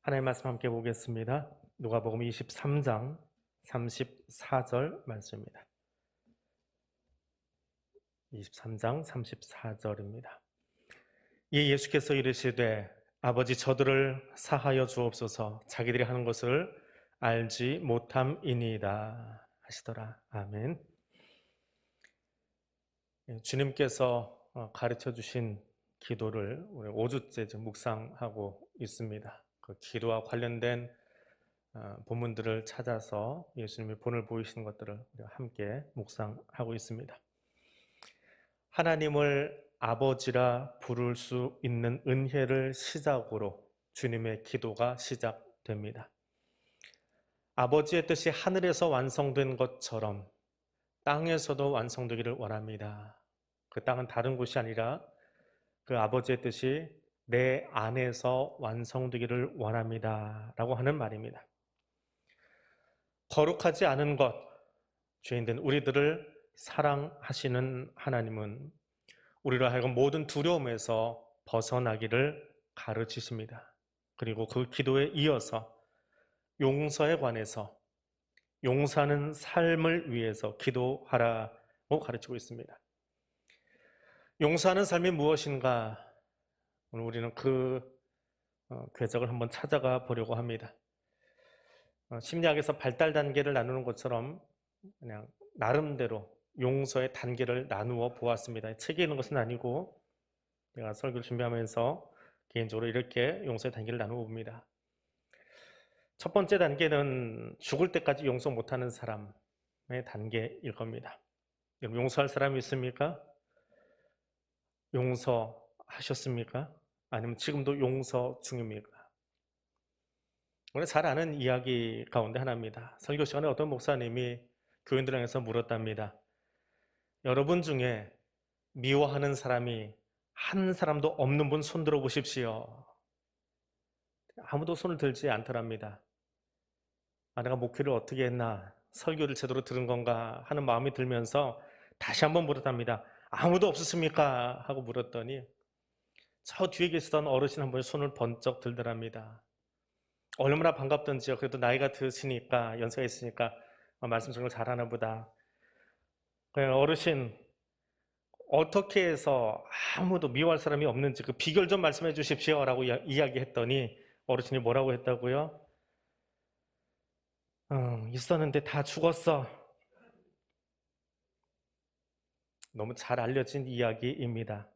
하나님 말씀 함께 보겠습니다. 누가복음 23장 34절 말씀입니다. 23장 34절입니다. 이 예수께서 이르시되 아버지 저들을 사하여 주옵소서 자기들이 하는 것을 알지 못함이니이다 하시더라. 아멘. 주님께서 가르쳐 주신 기도를 우리 5주째 지금 묵상하고 있습니다. 그 기도와 관련된 본문들을 찾아서 예수님이 본을 보이시는 것들을 우리가 함께 묵상하고 있습니다. 하나님을 아버지라 부를 수 있는 은혜를 시작으로 주님의 기도가 시작됩니다. 아버지의 뜻이 하늘에서 완성된 것처럼 땅에서도 완성되기를 원합니다. 그 땅은 다른 곳이 아니라 그 아버지의 뜻이 내 안에서 완성되기를 원합니다 라고 하는 말입니다. 거룩하지 않은 것, 죄인된 우리들을 사랑하시는 하나님은 우리로 하여금 모든 두려움에서 벗어나기를 가르치십니다. 그리고 그 기도에 이어서 용서에 관해서 용서하는 삶을 위해서 기도하라고 가르치고 있습니다. 용서하는 삶이 무엇인가? 오늘 우리는 그 궤적을 한번 찾아가 보려고 합니다. 심리학에서 발달 단계를 나누는 것처럼 그냥 나름대로 용서의 단계를 나누어 보았습니다. 책에 있는 것은 아니고 제가 설교를 준비하면서 개인적으로 이렇게 용서의 단계를 나누어 봅니다. 첫 번째 단계는 죽을 때까지 용서 못하는 사람의 단계일 겁니다. 용서할 사람이 있습니까? 용서하셨습니까? 아니면 지금도 용서 중입니까? 우리가 잘 아는 이야기 가운데 하나입니다. 설교 시간에 어떤 목사님이 교인들 향해서 물었답니다. 여러분 중에 미워하는 사람이 한 사람도 없는 분 손 들어 보십시오. 아무도 손을 들지 않더랍니다. 내가 목회를 어떻게 했나, 설교를 제대로 들은 건가 하는 마음이 들면서 다시 한번 물었답니다. 아무도 없었습니까? 하고 물었더니 저 뒤에 계시던 어르신 한 분이 손을 번쩍 들더랍니다. 얼마나 반갑던지요. 그래도 나이가 드시니까, 연세가 있으니까 말씀 정말 잘하나 보다. 어르신, 어떻게 해서 아무도 미워할 사람이 없는지 그 비결 좀 말씀해 주십시오 라고 이야기했더니 어르신이 뭐라고 했다고요? 있었는데 다 죽었어. 너무 잘 알려진 이야기입니다.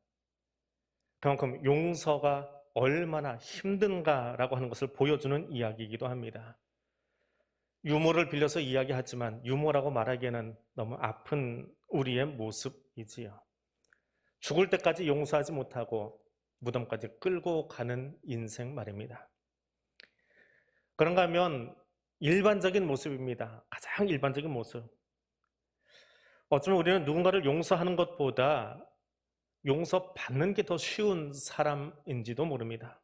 그만큼 용서가 얼마나 힘든가라고 하는 것을 보여주는 이야기이기도 합니다. 유머를 빌려서 이야기하지만 유머라고 말하기에는 너무 아픈 우리의 모습이지요. 죽을 때까지 용서하지 못하고 무덤까지 끌고 가는 인생 말입니다. 그런가 하면 일반적인 모습입니다. 가장 일반적인 모습. 어쩌면 우리는 누군가를 용서하는 것보다 용서받는 게 더 쉬운 사람인지도 모릅니다.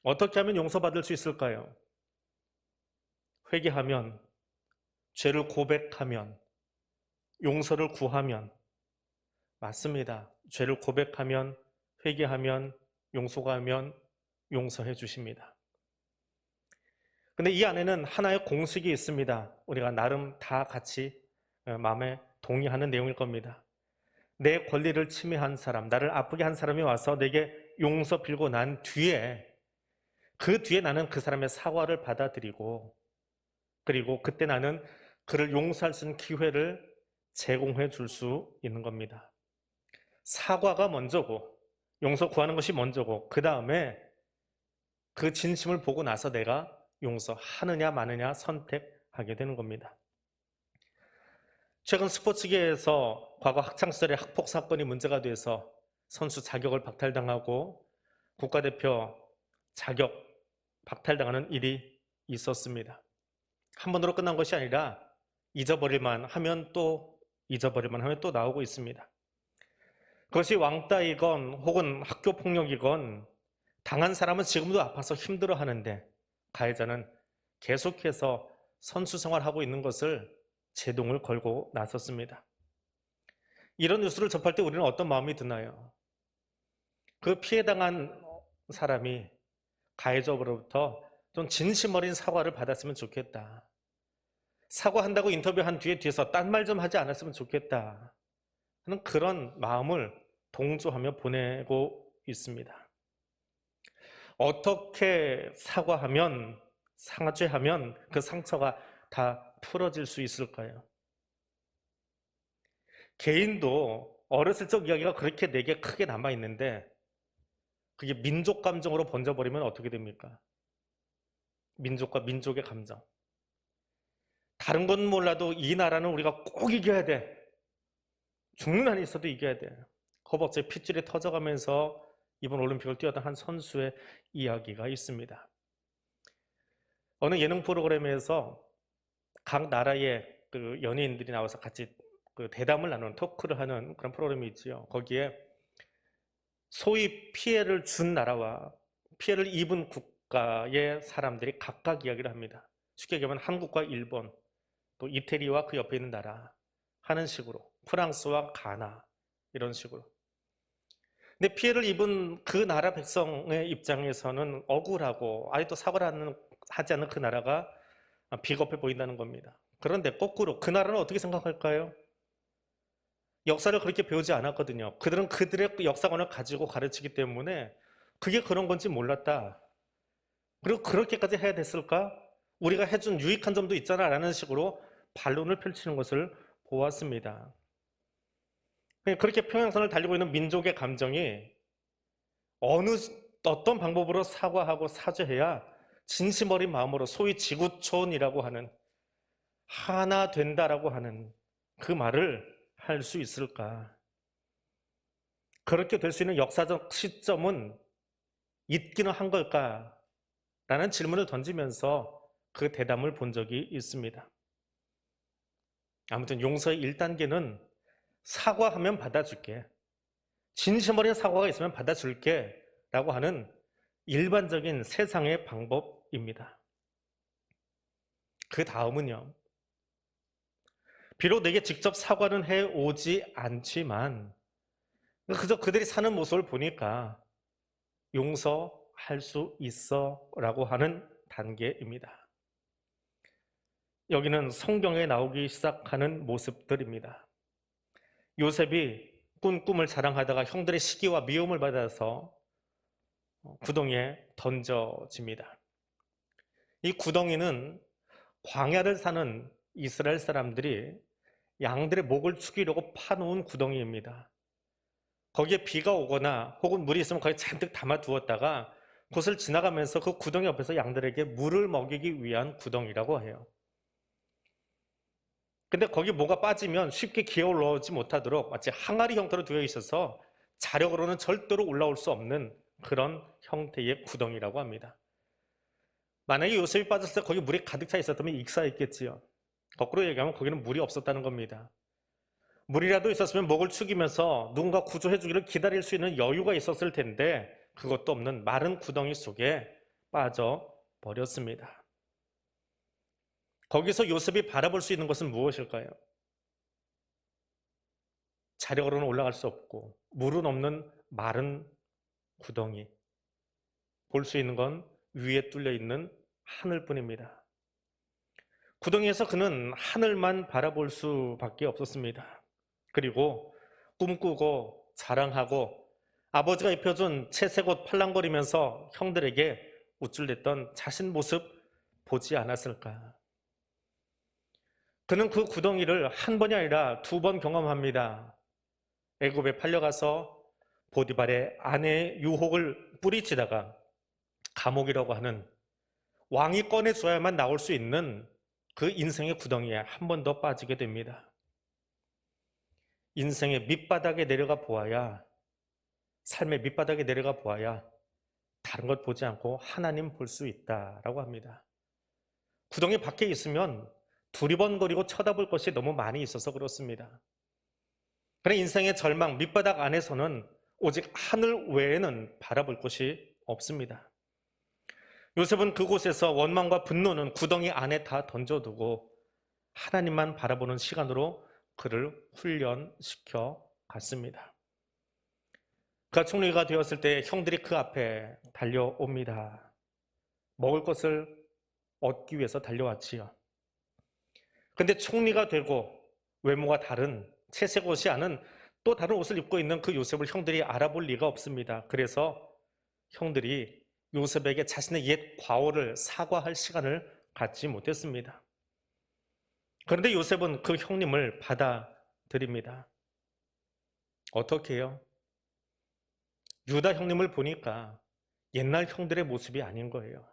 어떻게 하면 용서받을 수 있을까요? 회개하면, 죄를 고백하면, 용서를 구하면. 맞습니다. 죄를 고백하면, 회개하면, 용서하면 용서해 주십니다. 근데 이 안에는 하나의 공식이 있습니다. 우리가 나름 다 같이 마음에 동의하는 내용일 겁니다. 내 권리를 침해한 사람, 나를 아프게 한 사람이 와서 내게 용서 빌고 난 뒤에 그 뒤에 나는 그 사람의 사과를 받아들이고 그리고 그때 나는 그를 용서할 수 있는 기회를 제공해 줄 수 있는 겁니다. 사과가 먼저고 용서 구하는 것이 먼저고 그 다음에 그 진심을 보고 나서 내가 용서하느냐 마느냐 선택하게 되는 겁니다. 최근 스포츠계에서 과거 학창시절에 학폭 사건이 문제가 돼서 선수 자격을 박탈당하고 국가대표 자격 박탈당하는 일이 있었습니다. 한 번으로 끝난 것이 아니라 잊어버릴만 하면 또 나오고 있습니다. 그것이 왕따이건 혹은 학교폭력이건 당한 사람은 지금도 아파서 힘들어하는데 가해자는 계속해서 선수 생활하고 있는 것을 제동을 걸고 나섰습니다. 이런 뉴스를 접할 때 우리는 어떤 마음이 드나요? 그 피해당한 사람이 가해자로부터 좀 진심 어린 사과를 받았으면 좋겠다. 사과한다고 인터뷰한 뒤에서 딴 말 좀 하지 않았으면 좋겠다 하는 그런 마음을 동조하며 보내고 있습니다. 어떻게 사과하면, 사죄하면 그 상처가 다 풀어질 수 있을까요? 개인도 어렸을 적 이야기가 그렇게 내게 크게 남아있는데 그게 민족 감정으로 번져버리면 어떻게 됩니까? 민족과 민족의 감정. 다른 건 몰라도 이 나라는 우리가 꼭 이겨야 돼. 죽는 한이 있어도 이겨야 돼. 허벅지에 핏줄이 터져가면서 이번 올림픽을 뛰었던 한 선수의 이야기가 있습니다. 어느 예능 프로그램에서 각 나라의 그 연예인들이 나와서 같이 그 대담을 나누는 토크를 하는 그런 프로그램이 있지요. 거기에 소위 피해를 준 나라와 피해를 입은 국가의 사람들이 각각 이야기를 합니다. 쉽게 얘기하면 한국과 일본, 또 이태리와 그 옆에 있는 나라 하는 식으로, 프랑스와 가나 이런 식으로. 근데 피해를 입은 그 나라 백성의 입장에서는 억울하고 아직도 사과를 하지 않는 그 나라가 비겁해 보인다는 겁니다. 그런데 거꾸로 그 나라는 어떻게 생각할까요? 역사를 그렇게 배우지 않았거든요. 그들은 그들의 역사관을 가지고 가르치기 때문에 그게 그런 건지 몰랐다. 그리고 그렇게까지 해야 됐을까? 우리가 해준 유익한 점도 있잖아 라는 식으로 반론을 펼치는 것을 보았습니다. 그렇게 평행선을 달리고 있는 민족의 감정이 어떤 방법으로 사과하고 사죄해야 진심 어린 마음으로 소위 지구촌이라고 하는 하나 된다라고 하는 그 말을 할 수 있을까? 그렇게 될 수 있는 역사적 시점은 있기는 한 걸까? 라는 질문을 던지면서 그 대담을 본 적이 있습니다. 아무튼 용서의 1단계는 사과하면 받아줄게. 진심 어린 사과가 있으면 받아줄게 라고 하는 일반적인 세상의 방법입니다. 그 다음은요. 비록 내게 직접 사과는 해오지 않지만 그저 그들이 사는 모습을 보니까 용서할 수 있어 라고 하는 단계입니다. 여기는 성경에 나오기 시작하는 모습들입니다. 요셉이 꾼 꿈을 자랑하다가 형들의 시기와 미움을 받아서 구덩이에 던져집니다. 이 구덩이는 광야를 사는 이스라엘 사람들이 양들의 목을 축이려고 파놓은 구덩이입니다. 거기에 비가 오거나 혹은 물이 있으면 거기에 잔뜩 담아두었다가 그것을 지나가면서 그 구덩이 옆에서 양들에게 물을 먹이기 위한 구덩이라고 해요. 근데 거기 뭐가 빠지면 쉽게 기어 올라오지 못하도록 마치 항아리 형태로 되어 있어서 자력으로는 절대로 올라올 수 없는 그런 형태의 구덩이라고 합니다. 만약에 요셉이 빠졌을 때 거기 물이 가득 차 있었다면 익사했겠지요. 거꾸로 얘기하면 거기는 물이 없었다는 겁니다. 물이라도 있었으면 목을 축이면서 누군가 구조해 주기를 기다릴 수 있는 여유가 있었을 텐데 그것도 없는 마른 구덩이 속에 빠져버렸습니다. 거기서 요셉이 바라볼 수 있는 것은 무엇일까요? 자력으로는 올라갈 수 없고 물은 없는 마른 구덩이. 볼 수 있는 건 위에 뚫려 있는 하늘뿐입니다. 구덩이에서 그는 하늘만 바라볼 수밖에 없었습니다. 그리고 꿈꾸고 자랑하고 아버지가 입혀준 채색 옷 팔랑거리면서 형들에게 우쭐댔던 자신 모습 보지 않았을까? 그는 그 구덩이를 한 번이 아니라 2번 경험합니다. 애굽에 팔려가서 보디발의 아내의 유혹을 뿌리치다가 감옥이라고 하는 왕이 꺼내줘야만 나올 수 있는 그 인생의 구덩이에 한 번 더 빠지게 됩니다. 인생의 밑바닥에 내려가 보아야, 삶의 밑바닥에 내려가 보아야 다른 것 보지 않고 하나님 볼 수 있다라고 합니다. 구덩이 밖에 있으면 두리번거리고 쳐다볼 것이 너무 많이 있어서 그렇습니다. 그러나 인생의 절망, 밑바닥 안에서는 오직 하늘 외에는 바라볼 것이 없습니다. 요셉은 그곳에서 원망과 분노는 구덩이 안에 다 던져두고 하나님만 바라보는 시간으로 그를 훈련시켜 갔습니다. 그가 총리가 되었을 때 형들이 그 앞에 달려옵니다. 먹을 것을 얻기 위해서 달려왔지요. 근데 총리가 되고 외모가 다른 채색 옷이 아닌 또 다른 옷을 입고 있는 그 요셉을 형들이 알아볼 리가 없습니다. 그래서 형들이 요셉에게 자신의 옛 과오를 사과할 시간을 갖지 못했습니다. 그런데 요셉은 그 형님을 받아들입니다. 어떻게 해요? 유다 형님을 보니까 옛날 형들의 모습이 아닌 거예요.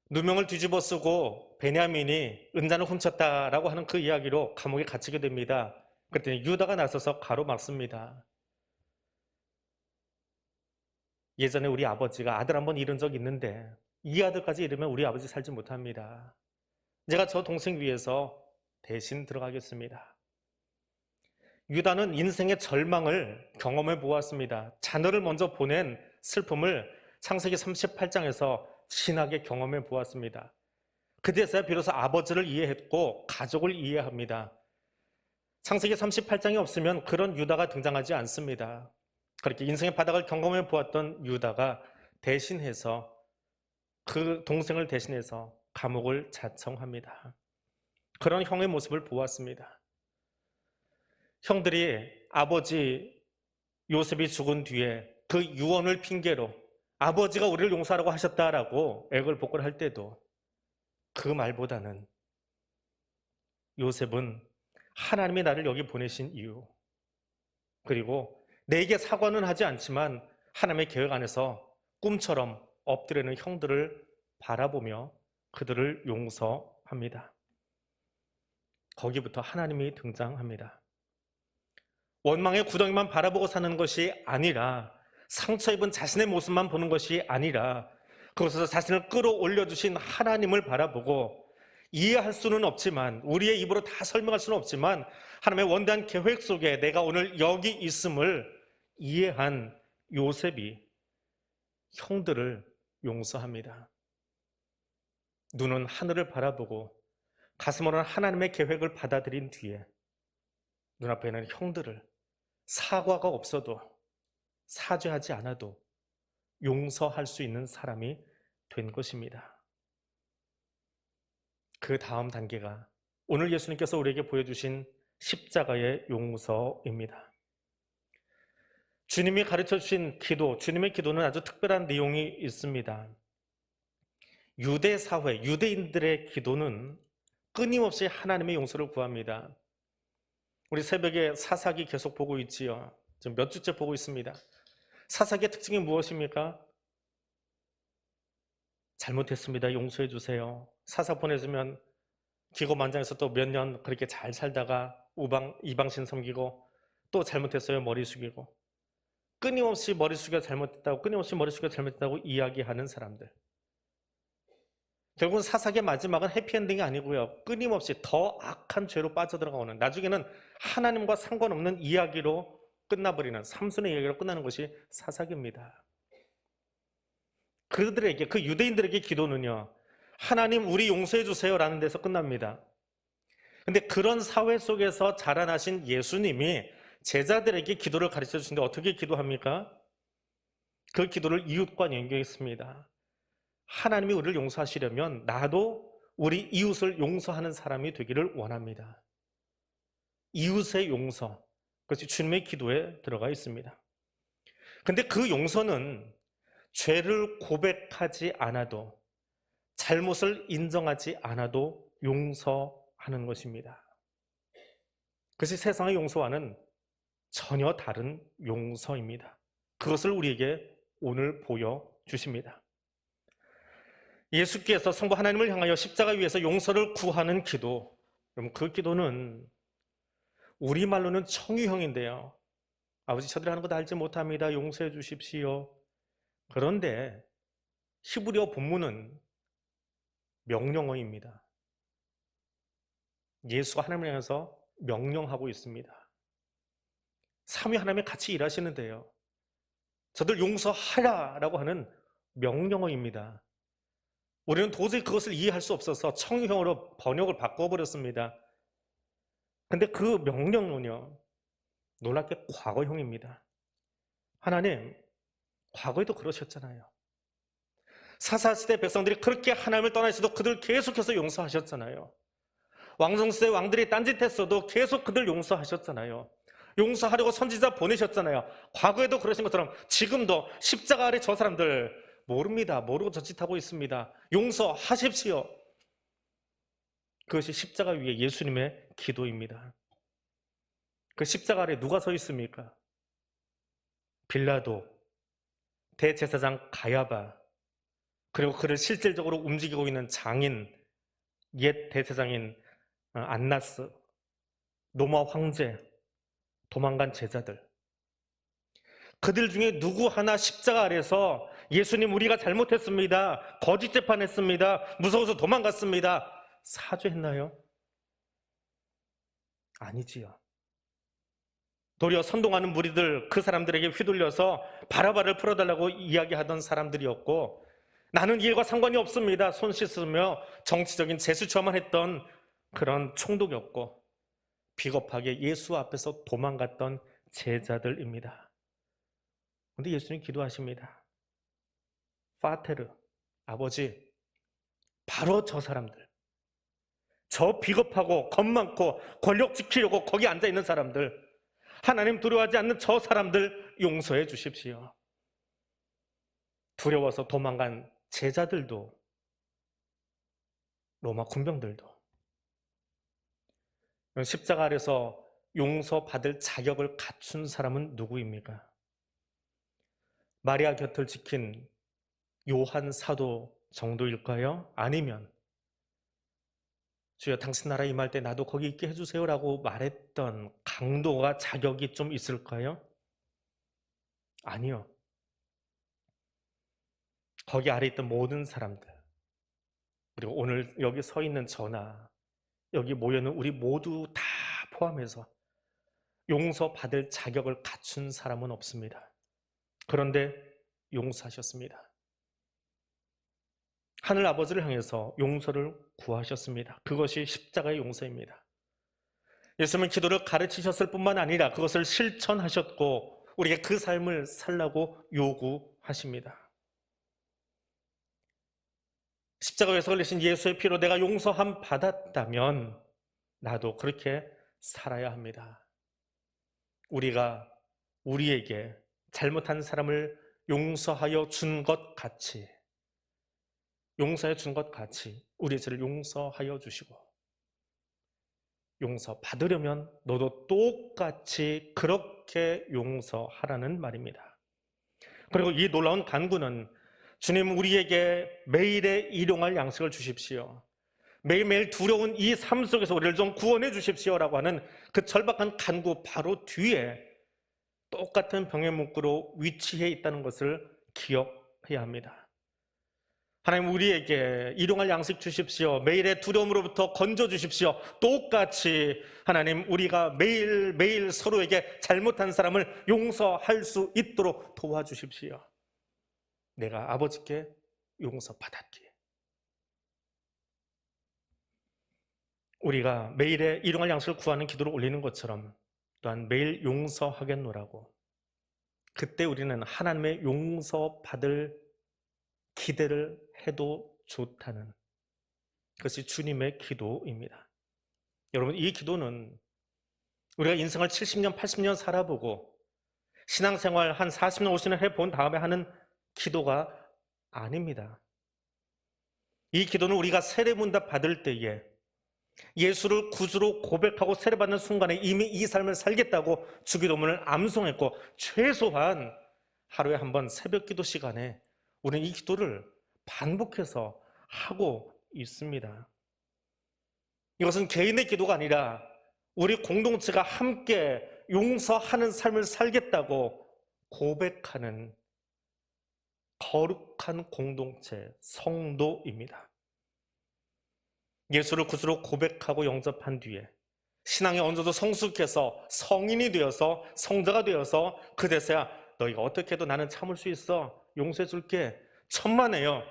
누명을 뒤집어 쓰고 베냐민이 은잔을 훔쳤다라고 하는 그 이야기로 감옥에 갇히게 됩니다. 그랬더니 유다가 나서서 가로막습니다. 예전에 우리 아버지가 아들 한번 잃은 적 있는데 이 아들까지 잃으면 우리 아버지 살지 못합니다. 제가 저 동생 위해서 대신 들어가겠습니다. 유다는 인생의 절망을 경험해 보았습니다. 자녀를 먼저 보낸 슬픔을 창세기 38장에서 진하게 경험해 보았습니다. 그제서야 비로소 아버지를 이해했고 가족을 이해합니다. 창세기 38장이 없으면 그런 유다가 등장하지 않습니다. 그렇게 인생의 바닥을 경험해 보았던 유다가 대신해서 그 동생을 대신해서 감옥을 자청합니다. 그런 형의 모습을 보았습니다. 형들이 아버지 요셉이 죽은 뒤에 그 유언을 핑계로 아버지가 우리를 용서하라고 하셨다라고 애걸복걸 할 때도 그 말보다는 요셉은 하나님이 나를 여기 보내신 이유, 그리고 내게 사과는 하지 않지만 하나님의 계획 안에서 꿈처럼 엎드리는 형들을 바라보며 그들을 용서합니다. 거기부터 하나님이 등장합니다. 원망의 구덩이만 바라보고 사는 것이 아니라 상처 입은 자신의 모습만 보는 것이 아니라 그곳에서 자신을 끌어올려주신 하나님을 바라보고 이해할 수는 없지만 우리의 입으로 다 설명할 수는 없지만 하나님의 원대한 계획 속에 내가 오늘 여기 있음을 이해한 요셉이 형들을 용서합니다. 눈은 하늘을 바라보고 가슴으로는 하나님의 계획을 받아들인 뒤에 눈앞에 있는 형들을 사과가 없어도 사죄하지 않아도 용서할 수 있는 사람이 된 것입니다. 그 다음 단계가 오늘 예수님께서 우리에게 보여주신 십자가의 용서입니다. 주님이 가르쳐 주신 기도, 주님의 기도는 아주 특별한 내용이 있습니다. 유대 사회, 유대인들의 기도는 끊임없이 하나님의 용서를 구합니다. 우리 새벽에 사사기 계속 보고 있지요. 지금 몇 주째 보고 있습니다. 사사기의 특징이 무엇입니까? 잘못했습니다. 용서해 주세요. 사사 보내주면 기고만장해서 또 몇 년 그렇게 잘 살다가 이방신 섬기고 또 잘못했어요. 머리 숙이고 끊임없이 머리 숙여 잘못했다고 끊임없이 머리 숙여 잘못했다고 이야기하는 사람들. 결국은 사사기의 마지막은 해피엔딩이 아니고요. 끊임없이 더 악한 죄로 빠져들어가는 나중에는 하나님과 상관없는 이야기로 끝나버리는 삼순의 이야기로 끝나는 것이 사사기입니다. 그들에게 그 유대인들에게 기도는요. 하나님 우리 용서해 주세요 라는 데서 끝납니다. 근데 그런 사회 속에서 자라나신 예수님이 제자들에게 기도를 가르쳐 주시는데 어떻게 기도합니까? 그 기도를 이웃과 연결했습니다. 하나님이 우리를 용서하시려면 나도 우리 이웃을 용서하는 사람이 되기를 원합니다. 이웃의 용서, 그것이 주님의 기도에 들어가 있습니다. 근데 그 용서는 죄를 고백하지 않아도 잘못을 인정하지 않아도 용서하는 것입니다. 그것이 세상의 용서와는 전혀 다른 용서입니다. 그것을 우리에게 오늘 보여주십니다. 예수께서 성부 하나님을 향하여 십자가 위에서 용서를 구하는 기도, 여러분 그 기도는 우리말로는 청유형인데요. 아버지 저들이 하는 것 알지 못합니다. 용서해 주십시오. 그런데 히브리어 본문은 명령어입니다. 예수가 하나님을 향해서 명령하고 있습니다. 삼위 하나님이 같이 일하시는데요. 저들 용서하라 라고 하는 명령어입니다. 우리는 도저히 그것을 이해할 수 없어서 청유형으로 번역을 바꿔버렸습니다. 근데 그 명령은요, 놀랍게 과거형입니다. 하나님, 과거에도 그러셨잖아요. 사사시대 백성들이 그렇게 하나님을 떠나 있어도 그들 계속해서 용서하셨잖아요. 왕정시대 왕들이 딴짓했어도 계속 그들 용서하셨잖아요. 용서하려고 선지자 보내셨잖아요. 과거에도 그러신 것처럼 지금도 십자가 아래 저 사람들 모릅니다. 모르고 저짓하고 있습니다. 용서하십시오. 그것이 십자가 위에 예수님의 기도입니다. 그 십자가 아래 누가 서 있습니까? 빌라도, 대제사장 가야바, 그리고 그를 실질적으로 움직이고 있는 장인, 옛 대제사장인 안나스, 로마 황제, 도망간 제자들. 그들 중에 누구 하나 십자가 아래서 예수님 우리가 잘못했습니다. 거짓 재판했습니다. 무서워서 도망갔습니다. 사죄했나요? 아니지요. 도리어 선동하는 무리들, 그 사람들에게 휘둘려서 바라바를 풀어달라고 이야기하던 사람들이었고, 나는 이 일과 상관이 없습니다. 손 씻으며 정치적인 제스처만 했던 그런 총독이었고, 비겁하게 예수 앞에서 도망갔던 제자들입니다. 그런데 예수님 기도하십니다. 파테르, 아버지, 바로 저 사람들, 저 비겁하고 겁 많고 권력 지키려고 거기 앉아있는 사람들, 하나님 두려워하지 않는 저 사람들 용서해 주십시오. 두려워서 도망간 제자들도, 로마 군병들도 십자가 아래서 용서받을 자격을 갖춘 사람은 누구입니까? 마리아 곁을 지킨 요한 사도 정도일까요? 아니면 주여 당신 나라 임할 때 나도 거기 있게 해주세요라고 말했던 강도가 자격이 좀 있을까요? 아니요. 거기 아래 있던 모든 사람들, 그리고 오늘 여기 서 있는 저나 여기 모여있는 우리 모두 다 포함해서 용서받을 자격을 갖춘 사람은 없습니다. 그런데 용서하셨습니다. 하늘 아버지를 향해서 용서를 구하셨습니다. 그것이 십자가의 용서입니다. 예수님은 기도를 가르치셨을 뿐만 아니라 그것을 실천하셨고 우리에게 그 삶을 살라고 요구하십니다. 십자가 위에서 흘리신 예수의 피로 내가 용서함 받았다면 나도 그렇게 살아야 합니다. 우리가 우리에게 잘못한 사람을 용서하여 준 것 같이, 용서해 준 것 같이 우리의 죄를 용서하여 주시고, 용서 받으려면 너도 똑같이 그렇게 용서하라는 말입니다. 그리고 이 놀라운 간구는 주님 우리에게 매일의 일용할 양식을 주십시오, 매일매일 두려운 이 삶 속에서 우리를 좀 구원해 주십시오라고 하는 그 절박한 간구 바로 뒤에 똑같은 병의 문구로 위치해 있다는 것을 기억해야 합니다. 하나님 우리에게 일용할 양식 주십시오, 매일의 두려움으로부터 건져 주십시오. 똑같이 하나님 우리가 매일매일 서로에게 잘못한 사람을 용서할 수 있도록 도와주십시오. 내가 아버지께 용서받았기에. 우리가 매일의 일용할 양식을 구하는 기도를 올리는 것처럼 또한 매일 용서하겠노라고, 그때 우리는 하나님의 용서받을 기대를 해도 좋다는 그것이 주님의 기도입니다. 여러분, 이 기도는 우리가 인생을 70년, 80년 살아보고 신앙생활 한 40년, 50년 해본 다음에 하는 기도가 아닙니다. 이 기도는 우리가 세례문답 받을 때에 예수를 구주로 고백하고 세례받는 순간에 이미 이 삶을 살겠다고 주기도문을 암송했고, 최소한 하루에 한 번 새벽 기도 시간에 우리는 이 기도를 반복해서 하고 있습니다. 이것은 개인의 기도가 아니라 우리 공동체가 함께 용서하는 삶을 살겠다고 고백하는 거룩한 공동체, 성도입니다. 예수를 구주로 고백하고 영접한 뒤에 신앙에 어느 정도 성숙해서 성인이 되어서 성자가 되어서 그제서야 너희가 어떻게 해도 나는 참을 수 있어, 용서해 줄게, 천만에요.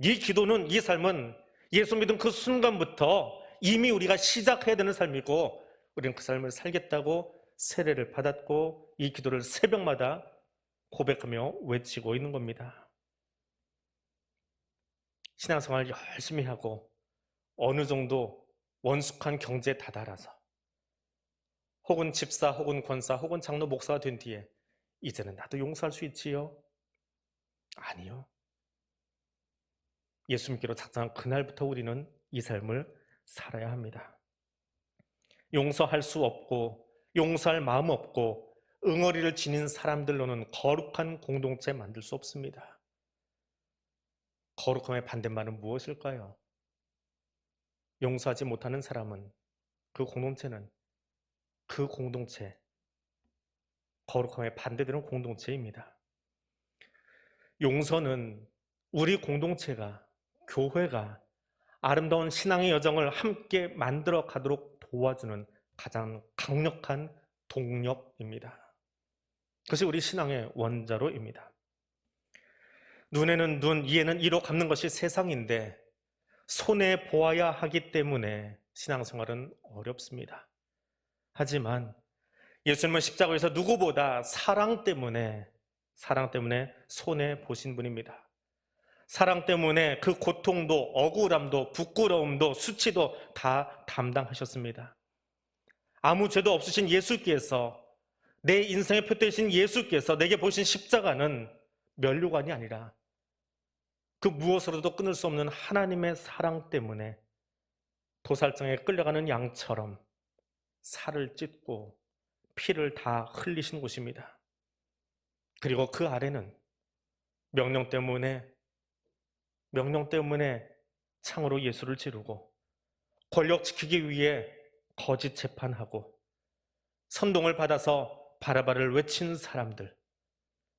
이 기도는, 이 삶은 예수 믿은 그 순간부터 이미 우리가 시작해야 되는 삶이고, 우리는 그 삶을 살겠다고 세례를 받았고 이 기도를 새벽마다 고백하며 외치고 있는 겁니다. 신앙생활 열심히 하고 어느 정도 원숙한 경제에 다다라서 혹은 집사 혹은 권사 혹은 장로 목사가 된 뒤에 이제는 나도 용서할 수 있지요? 아니요. 예수 믿기로 작정한 그날부터 우리는 이 삶을 살아야 합니다. 용서할 수 없고 용서할 마음 없고 응어리를 지닌 사람들로는 거룩한 공동체 만들 수 없습니다. 거룩함의 반대말은 무엇일까요? 용서하지 못하는 사람은, 그 공동체는, 그 공동체, 거룩함의 반대되는 공동체입니다. 용서는 우리 공동체가, 교회가 아름다운 신앙의 여정을 함께 만들어 가도록 도와주는 가장 강력한 동력입니다. 그것이 우리 신앙의 원자로입니다. 눈에는 눈, 이에는 이로 갚는 것이 세상인데 손해 보아야 하기 때문에 신앙생활은 어렵습니다. 하지만 예수님은 십자가에서 누구보다 사랑 때문에 손해 보신 분입니다. 사랑 때문에 그 고통도 억울함도 부끄러움도 수치도 다 담당하셨습니다. 아무 죄도 없으신 예수께서, 내 인생의 표 되신 예수께서 내게 보신 십자가는 면류관이 아니라 그 무엇으로도 끊을 수 없는 하나님의 사랑 때문에 도살장에 끌려가는 양처럼 살을 찢고 피를 다 흘리신 곳입니다. 그리고 그 아래는 명령 때문에 창으로 예수를 찌르고 권력 지키기 위해 거짓 재판하고 선동을 받아서 바라바를 외친 사람들,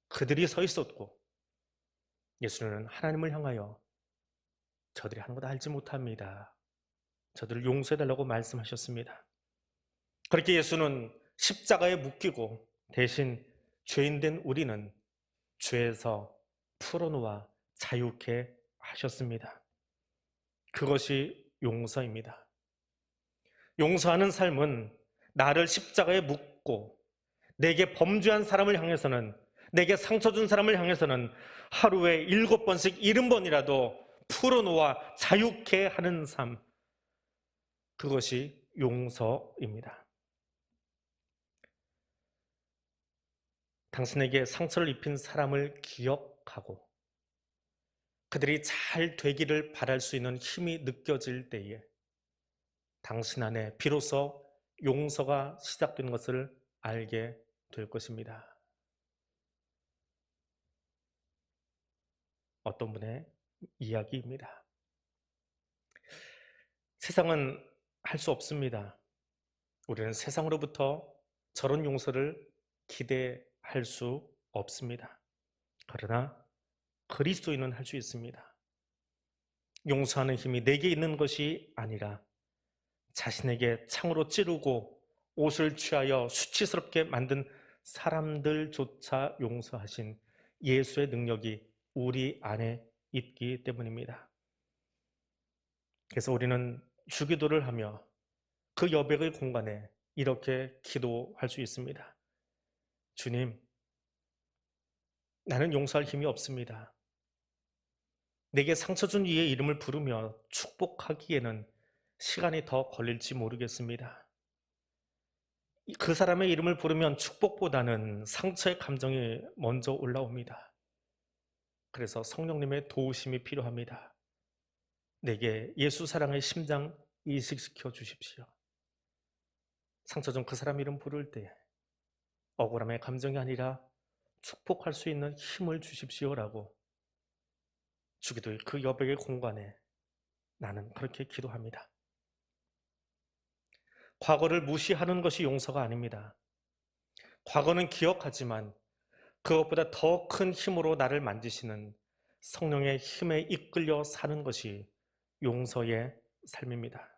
그들이 서 있었고 예수는 하나님을 향하여 저들이 하는 것 알지 못합니다. 저들을 용서해달라고 말씀하셨습니다. 그렇게 예수는 십자가에 묶이고 대신 죄인된 우리는 죄에서 풀어놓아 자유케 하셨습니다. 그것이 용서입니다. 용서하는 삶은 나를 십자가에 묶고 내게 범죄한 사람을 향해서는, 내게 상처 준 사람을 향해서는 하루에 7번씩 70번이라도 풀어놓아 자유케 하는 삶, 그것이 용서입니다. 당신에게 상처를 입힌 사람을 기억하고 그들이 잘 되기를 바랄 수 있는 힘이 느껴질 때에 당신 안에 비로소 용서가 시작되는 것을 알게 될 것입니다. 어떤 분의 이야기입니다. 세상은 할 수 없습니다. 우리는 세상으로부터 저런 용서를 기대할 수 없습니다. 그러나 그리스도인은 할 수 있습니다. 용서하는 힘이 내게 있는 것이 아니라 자신에게 창으로 찌르고 옷을 취하여 수치스럽게 만든 사람들조차 용서하신 예수의 능력이 우리 안에 있기 때문입니다. 그래서 우리는 주기도를 하며 그 여백의 공간에 이렇게 기도할 수 있습니다. 주님, 나는 용서할 힘이 없습니다. 내게 상처 준 이의 이름을 부르며 축복하기에는 시간이 더 걸릴지 모르겠습니다. 그 사람의 이름을 부르면 축복보다는 상처의 감정이 먼저 올라옵니다. 그래서 성령님의 도우심이 필요합니다. 내게 예수 사랑의 심장 이식시켜 주십시오. 상처 준 그 사람 이름 부를 때 억울함의 감정이 아니라 축복할 수 있는 힘을 주십시오라고 주기도의 그 여백의 공간에 나는 그렇게 기도합니다. 과거를 무시하는 것이 용서가 아닙니다. 과거는 기억하지만 그것보다 더 큰 힘으로 나를 만지시는 성령의 힘에 이끌려 사는 것이 용서의 삶입니다.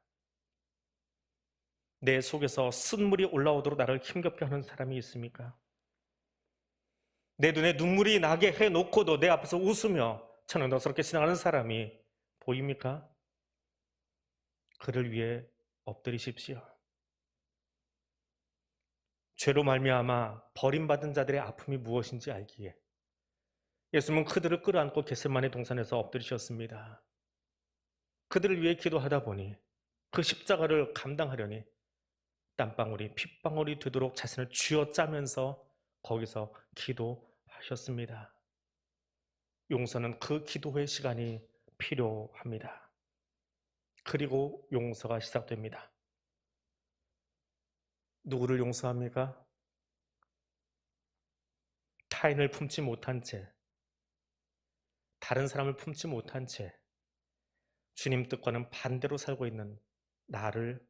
내 속에서 쓴물이 올라오도록 나를 힘겹게 하는 사람이 있습니까? 내 눈에 눈물이 나게 해놓고도 내 앞에서 웃으며 천연덕스럽게 지나가는 사람이 보입니까? 그를 위해 엎드리십시오. 죄로 말미암아 버림받은 자들의 아픔이 무엇인지 알기에 예수님은 그들을 끌어안고 겟세마네 동산에서 엎드리셨습니다. 그들을 위해 기도하다 보니 그 십자가를 감당하려니 땀방울이 핏방울이 되도록 자신을 쥐어짜면서 거기서 기도하셨습니다. 용서는 그 기도의 시간이 필요합니다. 그리고 용서가 시작됩니다. 누구를 용서합니까? 타인을 품지 못한 채, 다른 사람을 품지 못한 채 주님 뜻과는 반대로 살고 있는 나를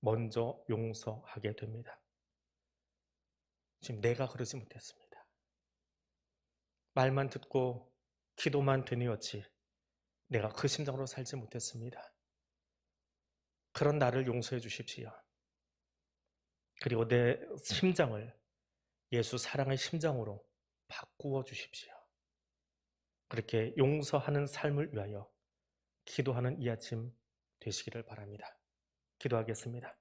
먼저 용서하게 됩니다. 지금 내가 그러지 못했습니다. 말만 듣고 기도만 되뇌었지 내가 그 심정으로 살지 못했습니다. 그런 나를 용서해 주십시오. 그리고 내 심장을 예수 사랑의 심장으로 바꾸어 주십시오. 그렇게 용서하는 삶을 위하여 기도하는 이 아침 되시기를 바랍니다. 기도하겠습니다.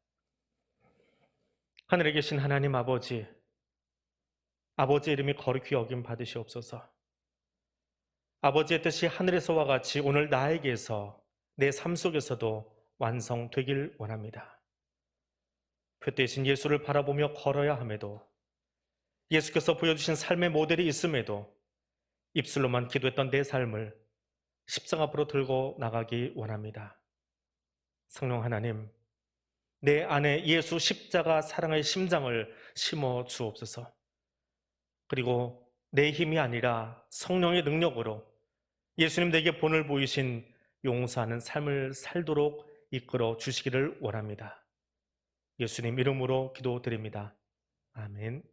하늘에 계신 하나님 아버지, 아버지의 이름이 거룩히 여김 받으시옵소서. 아버지의 뜻이 하늘에서와 같이 오늘 나에게서 내 삶 속에서도 완성되길 원합니다. 표 대신 예수를 바라보며 걸어야 함에도, 예수께서 보여주신 삶의 모델이 있음에도 입술로만 기도했던 내 삶을 십자가 앞으로 들고 나가기 원합니다. 성령 하나님, 내 안에 예수 십자가 사랑의 심장을 심어 주옵소서. 그리고 내 힘이 아니라 성령의 능력으로 예수님 내게 본을 보이신 용서하는 삶을 살도록 이끌어 주시기를 원합니다. 예수님 이름으로 기도드립니다. 아멘.